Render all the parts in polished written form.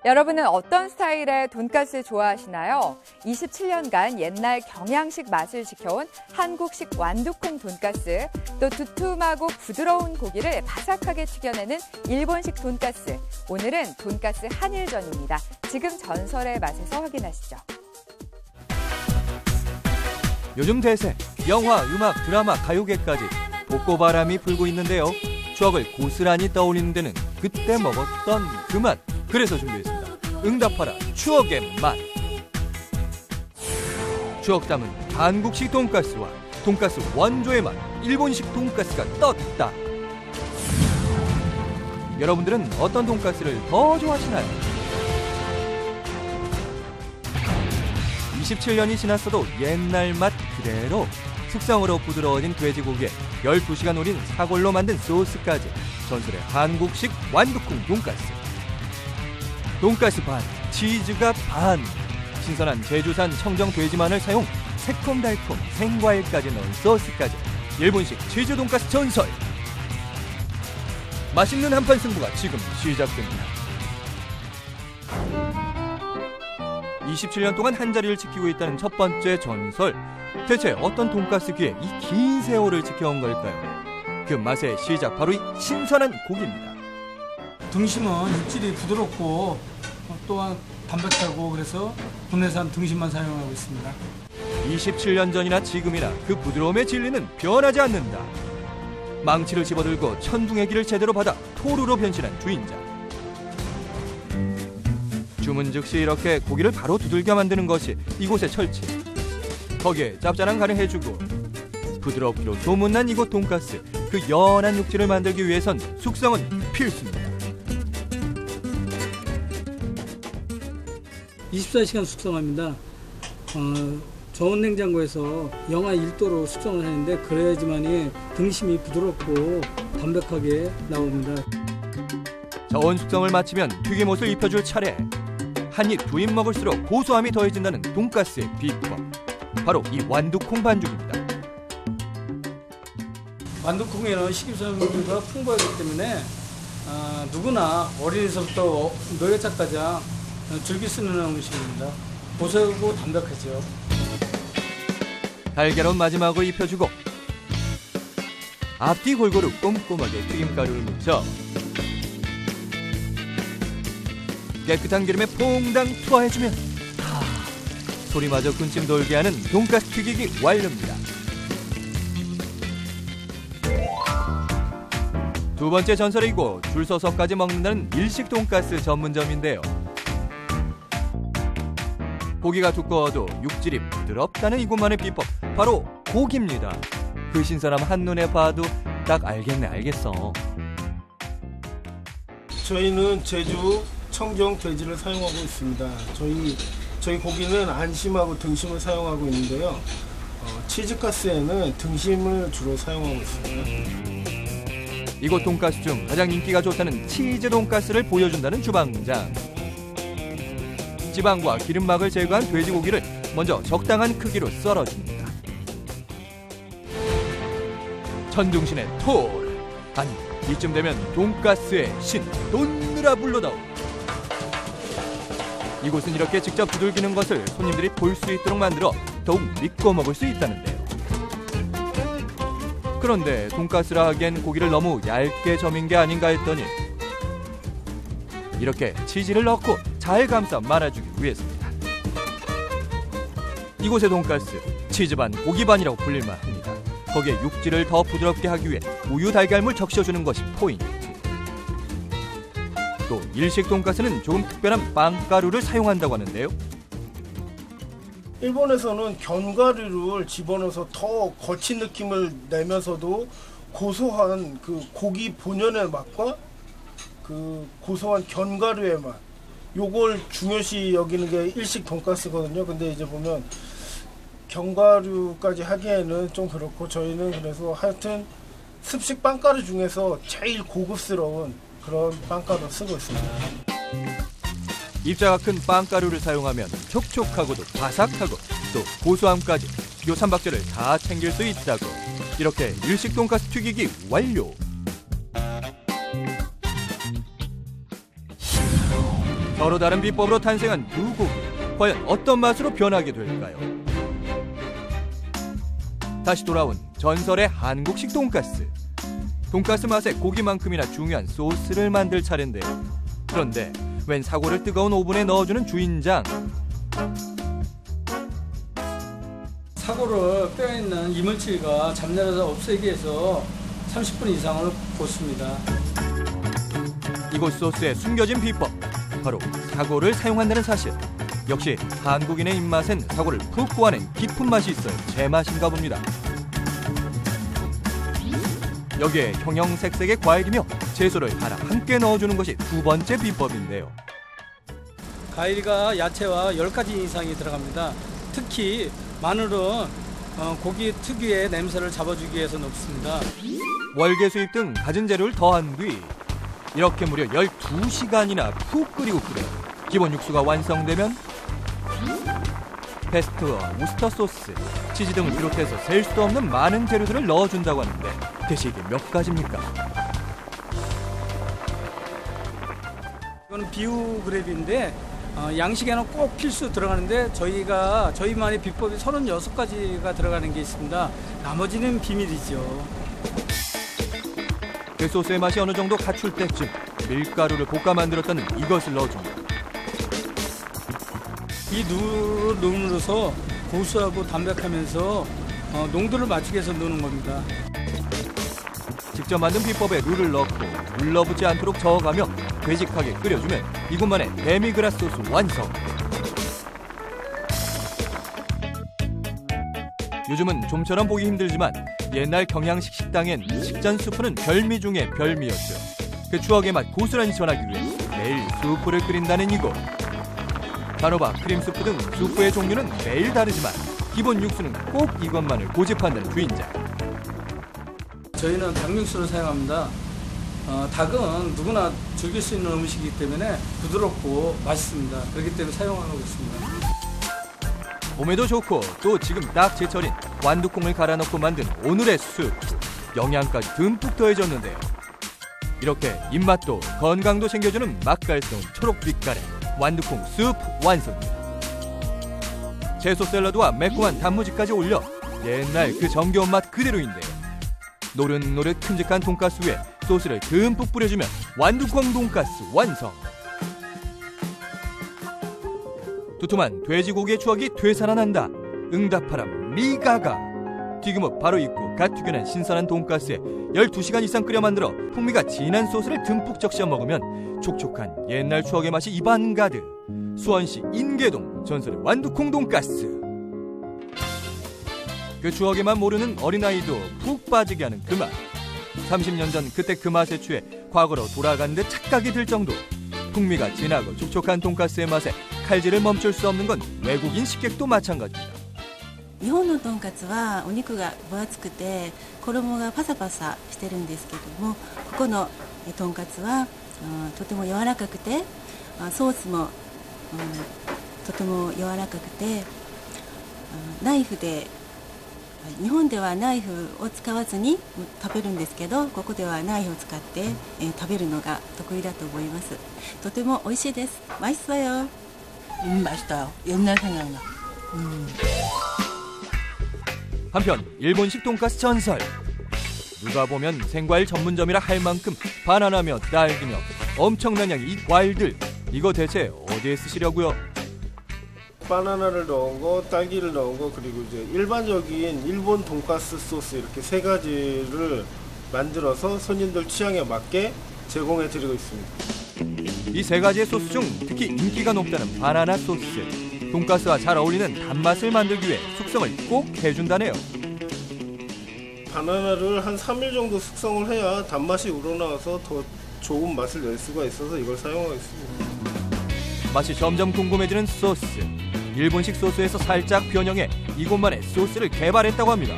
여러분은 어떤 스타일의 돈가스 좋아하시나요? 27년간 옛날 경양식 맛을 지켜온 한국식 완두콩 돈가스, 또 두툼하고 부드러운 고기를 바삭하게 튀겨내는 일본식 돈가스. 오늘은 돈가스 한일전입니다. 지금 전설의 맛에서 확인하시죠. 요즘 대세, 영화, 음악, 드라마, 가요계까지 볶고바람이 불고 있는데요. 추억을 고스란히 떠올리는 데는 그때 먹었던 그 맛. 그래서 준비했습니다. 응답하라 추억의 맛. 추억 담은 한국식 돈가스와 돈가스 원조의 맛, 일본식 돈가스가 떴다. 여러분들은 어떤 돈가스를 더 좋아하시나요? 27년이 지났어도 옛날 맛 그대로 숙성으로 부드러워진 돼지고기에 12시간 우린 사골로 만든 소스까지 전설의 한국식 완두콩 돈가스. 돈가스 반, 치즈가 반, 신선한 제주산 청정 돼지만을 사용 새콤달콤 생과일까지 넣은 소스까지 일본식 치즈 돈가스 전설. 맛있는 한판 승부가 지금 시작됩니다. 27년 동안 한자리를 지키고 있다는 첫 번째 전설. 대체 어떤 돈가스기에 이 긴 세월을 지켜온 걸까요? 그 맛의 시작, 바로 이 신선한 고기입니다. 등심은 육질이 부드럽고 또한 담백하고 그래서 국내산 등심만 사용하고 있습니다. 27년 전이나 지금이나 그 부드러움의 진리는 변하지 않는다. 망치를 집어들고 천둥의 기를 제대로 받아 토루로 변신한 주인장. 주문 즉시 이렇게 고기를 바로 두들겨 만드는 것이 이곳의 철칙. 거기에 짭짤한 간을 해주고 부드럽기로 소문난 이곳 돈가스. 그 연한 육질을 만들기 위해선 숙성은 필수입니다. 24시간 숙성합니다. 저온 냉장고에서 영하 1도로 숙성을 하는데 그래야지만이 등심이 부드럽고 담백하게 나옵니다. 저온 숙성을 마치면 튀김옷을 입혀줄 차례. 한 입 두 입 먹을수록 고소함이 더해진다는 돈가스의 비법. 바로 이 완두콩 반죽입니다. 완두콩에는 식이섬유가 풍부하기 때문에 누구나 어린이서부터 노약자까지 즐길 수 있는 음식입니다. 고소하고 담백하죠. 달걀은 마지막으로 입혀주고 앞뒤 골고루 꼼꼼하게 튀김가루를 묻혀 깨끗한 기름에 퐁당 투하해주면 소리마저 군침 돌게 하는 돈가스 튀기기 완료입니다. 두 번째 전설이고 줄 서서까지 먹는다는 일식 돈가스 전문점인데요. 고기가 두꺼워도 육질이 부드럽다는 이곳만의 비법, 바로 고기입니다. 그 신선함 한눈에 봐도 딱 알겠어. 저희는 제주 청정 돼지를 사용하고 있습니다. 저희 고기는 안심하고 등심을 사용하고 있는데요. 치즈가스에는 등심을 주로 사용하고 있습니다. 이곳 돈가스 중 가장 인기가 좋다는 치즈 돈가스를 보여준다는 주방장. 지방과 기름막을 제거한 돼지고기를 먼저 적당한 크기로 썰어줍니다. 천둥신의 톨! 아니, 이쯤 되면 돈가스의 신, 돈느라 불러다오! 이곳은 이렇게 직접 두들기는 것을 손님들이 볼 수 있도록 만들어 더욱 믿고 먹을 수 있다는데요. 그런데 돈가스라 하기엔 고기를 너무 얇게 점인 게 아닌가 했더니 이렇게 치즈를 넣고 잘 감싸 말아주기 위해서입니다. 이곳의 돈가스, 치즈 반, 고기 반이라고 불릴만 합니다. 거기에 육질을 더 부드럽게 하기 위해 우유 달걀물 적셔주는 것이 포인트. 또 일식 돈가스는 조금 특별한 빵가루를 사용한다고 하는데요. 일본에서는 견과류를 집어넣어서 더 거친 느낌을 내면서도 고소한 그 고기 본연의 맛과 그 고소한 견과류의 맛, 요걸 중요시 여기는 게 일식 돈가스거든요. 근데 이제 보면 견과류까지 하기에는 좀 그렇고, 저희는 그래서 하여튼 습식 빵가루 중에서 제일 고급스러운 그런 빵가루 쓰고 있습니다. 입자가 큰 빵가루를 사용하면 촉촉하고도 바삭하고 또 고소함까지 요 3박자를 다 챙길 수 있다고. 이렇게 일식 돈가스 튀기기 완료. 서로 다른 비법으로 탄생한 두 고기, 과연 어떤 맛으로 변하게 될까요? 다시 돌아온 전설의 한국식 돈가스. 돈가스 맛에 고기만큼이나 중요한 소스를 만들 차례인데요. 그런데 웬 사골을 뜨거운 오븐에 넣어주는 주인장. 사골을 뼈에 있는 이물질과 잡내를 없애기 위해서 30분 이상을 볶습니다. 이곳 소스에 숨겨진 비법, 바로 사골을 사용한다는 사실. 역시 한국인의 입맛엔 사골을 푹 구워낸 깊은 맛이 있어요. 제맛인가 봅니다. 여기에 형형색색의 과일이며 채소를 하나 함께 넣어주는 것이 두 번째 비법인데요. 과일과 야채와 10가지 이상이 들어갑니다. 특히 마늘은 고기 특유의 냄새를 잡아주기 위해서 넣습니다. 월계수잎 등 갖은 재료를 더한 뒤 이렇게 무려 12시간이나 푹 끓이고 기본 육수가 완성되면 페스토와 우스터 소스, 치즈 등을 비롯해서 셀 수도 없는 많은 재료들을 넣어준다고 하는데 대체 이게 몇 가지입니까? 이거는 비우그랩인데 양식에는 꼭 필수 들어가는데 저희만의 비법이 36가지가 들어가는 게 있습니다. 나머지는 비밀이죠. 그 소스의 맛이 어느 정도 갖출 때쯤 밀가루를 볶아 만들었다는 이것을 넣어줍니다. 이 누를 넣음으로써 고소하고 담백하면서 농도를 맞추기 위해서 넣는 겁니다. 직접 만든 비법에 룰을 넣고 물러붙지 않도록 저어가며 되직하게 끓여주면 이곳만의 데미그라스 소스 완성. 요즘은 좀처럼 보기 힘들지만 옛날 경양식 식당엔 식전 수프는 별미 중에 별미였죠. 그 추억의 맛 고스란히 전하기 위해 매일 수프를 끓인다는 이곳. 단호박, 크림 수프 등 수프의 종류는 매일 다르지만 기본 육수는 꼭 이것만을 고집한다는 주인장. 저희는 닭육수를 사용합니다. 닭은 누구나 즐길 수 있는 음식이기 때문에 부드럽고 맛있습니다. 그렇기 때문에 사용하고 있습니다. 몸에도 좋고 또 지금 딱 제철인 완두콩을 갈아 넣고 만든 오늘의 수프. 영양까지 듬뿍 더해졌는데요. 이렇게 입맛도 건강도 챙겨주는 맛깔스러운 초록빛깔의 완두콩 수프 완성입니다. 채소 샐러드와 매콤한 단무지까지 올려 옛날 그 정겨운 맛 그대로인데요. 노릇노릇 큼직한 돈가스 위에 소스를 듬뿍 뿌려주면 완두콩 돈가스 완성. 두툼한 돼지고기의 추억이 되살아난다. 응답하라 미가가. 튀김옷 바로 입고 갓 튀겨낸 신선한 돈가스에 12시간 이상 끓여 만들어 풍미가 진한 소스를 듬뿍 적셔 먹으면 촉촉한 옛날 추억의 맛이 입안 가득. 수원시 인계동 전설의 완두콩 돈가스. 그 추억의 맛 모르는 어린아이도 푹 빠지게 하는 그 맛. 30년 전 그때 그 맛에 취해 과거로 돌아간 듯 착각이 들 정도. 풍미가 진하고 촉촉한 돈가스의 맛에 칼질을 멈출 수 없는 건 외국인 식객도 마찬가지입니다. 日本のとんかつはお肉が分厚くて衣がパサパサしてるんですけども、ここのとんかつはとても柔らかくてソースもとても柔らかくてナイフで、日本ではナイフを使わずに食べるんですけど、ここではナイフを使って食べるのが得意だと思います。とても美味しいです。맛있어요. 맛있어요. 옛날 생각나. 한편 일본식 돈가스 전설. 누가 보면 생과일 전문점이라 할 만큼 바나나며 딸기며 엄청난 양의 이 과일들. 이거 대체 어디에 쓰시려고요? 바나나를 넣은 거, 딸기를 넣은 거, 그리고 이제 일반적인 일본 돈가스 소스 이렇게 세 가지를 만들어서 손님들 취향에 맞게 제공해 드리고 있습니다. 이 세 가지의 소스 중 특히 인기가 높다는 바나나 소스. 돈가스와 잘 어울리는 단맛을 만들기 위해 숙성을 꼭 해준다네요. 바나나를 한 3일 정도 숙성을 해야 단맛이 우러나와서 더 좋은 맛을 낼 수가 있어서 이걸 사용하고 있습니다. 맛이 점점 궁금해지는 소스. 일본식 소스에서 살짝 변형해 이곳만의 소스를 개발했다고 합니다.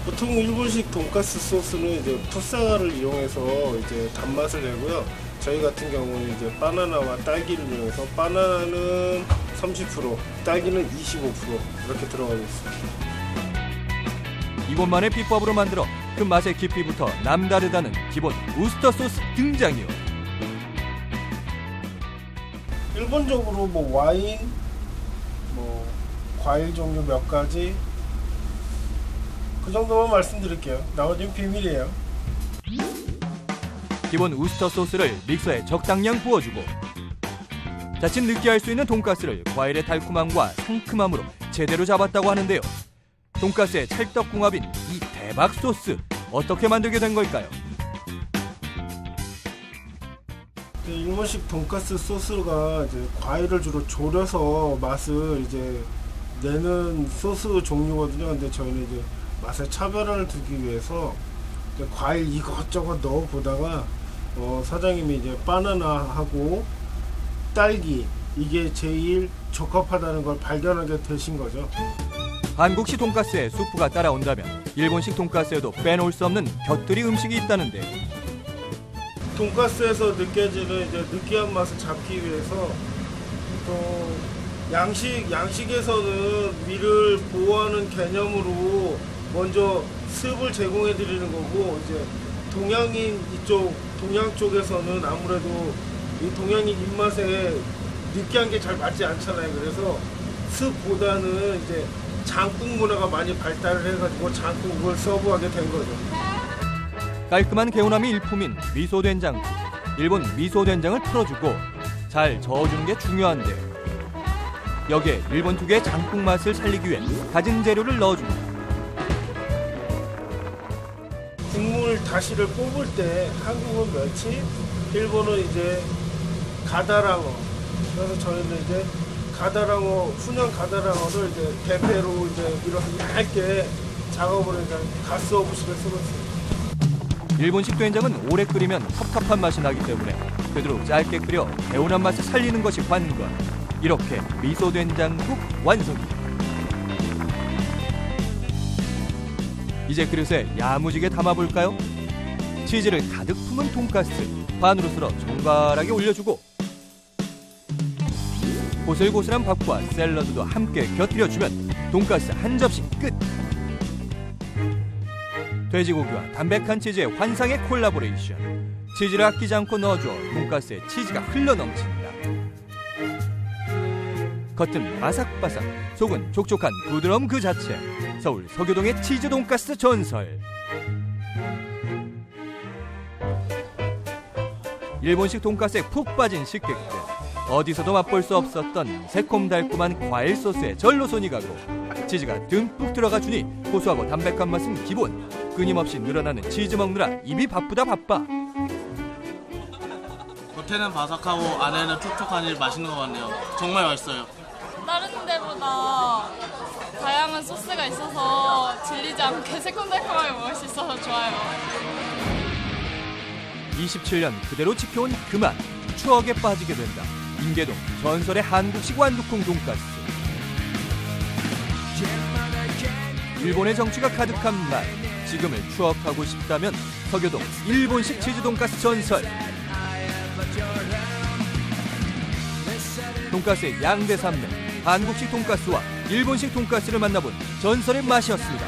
보통 일본식 돈가스 소스는 이제 풋사과를 이용해서 이제 단맛을 내고요. 저희 같은 경우는 이제 바나나와 딸기를 이용해서 바나나는 30%, 딸기는 25% 이렇게 들어가고 있습니다. 이곳만의 비법으로 만들어 그 맛의 깊이부터 남다르다는 기본 우스터 소스 등장이요. 일본적으로 뭐 와인, 뭐 과일 종류 몇 가지 그 정도만 말씀드릴게요. 나머지는 비밀이에요. 기본 우스터 소스를 믹서에 적당량 부어주고 자칫 느끼할 수 있는 돈가스를 과일의 달콤함과 상큼함으로 제대로 잡았다고 하는데요. 돈가스의 찰떡궁합인 이 대박 소스 어떻게 만들게 된 걸까요? 일본식 돈가스 소스가 이제 과일을 주로 졸여서 맛을 이제 내는 소스 종류거든요. 근데 저희는 이제 맛의 차별화를 두기 위해서 이제 과일 이것저것 넣어 보다가 사장님이 이제 바나나하고 딸기 이게 제일 적합하다는 걸 발견하게 되신 거죠. 한국식 돈가스에 수프가 따라온다면 일본식 돈가스에도 빼놓을 수 없는 곁들이 음식이 있다는데 돈가스에서 느껴지는 이제 느끼한 맛을 잡기 위해서 또 양식에서는 위를 보호하는 개념으로 먼저 습을 제공해 드리는 거고 이제 동양인 이쪽 동양 쪽에서는 아무래도 이 동양인 입맛에 느끼한 게 잘 맞지 않잖아요. 그래서 습보다는 이제 장국 문화가 많이 발달을 해가지고 장국을 서브하게 된 거죠. 깔끔한 개운함이 일품인 미소된장. 일본 미소된장을 풀어주고 잘 저어주는 게 중요한데요. 여기에 일본 특유의 장국 맛을 살리기 위해 가진 재료를 넣어줍니다. 국물 다시를 뽑을 때 한국은 멸치, 일본은 이제 가다랑어. 그래서 저희는 이제 가다랑어, 훈연 가다랑어를 이제 대패로 이제 이렇게 얇게 작업을 해서 가스오브식을 쓰고 있습니다. 일본식 된장은 오래 끓이면 텁텁한 맛이 나기 때문에 되도록 짧게 끓여 개운한 맛을 살리는 것이 관건. 이렇게 미소된장국 완성입니다. 이제 그릇에 야무지게 담아볼까요? 치즈를 가득 품은 돈가스 반으로 썰어 정갈하게 올려주고 고슬고슬한 밥과 샐러드도 함께 곁들여주면 돈가스 한 접시 끝! 돼지고기와 담백한 치즈의 환상의 콜라보레이션. 치즈를 아끼지 않고 넣어줘 돈가스에 치즈가 흘러넘친다. 겉은 바삭바삭, 속은 촉촉한 부드러움 그 자체. 서울 서교동의 치즈 돈가스 전설. 일본식 돈가스에 푹 빠진 식객들. 어디서도 맛볼 수 없었던 새콤달콤한 과일 소스에 절로 손이 가고 치즈가 듬뿍 들어가 주니 고소하고 담백한 맛은 기본. 끊임없이 늘어나는 치즈 먹느라 입이 바쁘다 바빠. 겉에는 바삭하고 안에는 촉촉하니 맛있는 것 같네요. 정말 맛있어요. 다른 데보다 다양한 소스가 있어서 질리지 않게 새콤달콤하게 먹을 수 있어서 좋아요. 27년 그대로 지켜온 그 맛, 추억에 빠지게 된다. 인계동 전설의 한국식 완두콩 돈가스. 일본의 정취가 가득한 맛, 지금을 추억하고 싶다면 서교동 일본식 치즈 돈가스 전설. 돈가스의 양대 산맥, 한국식 돈가스와 일본식 돈가스를 만나본 전설의 맛이었습니다.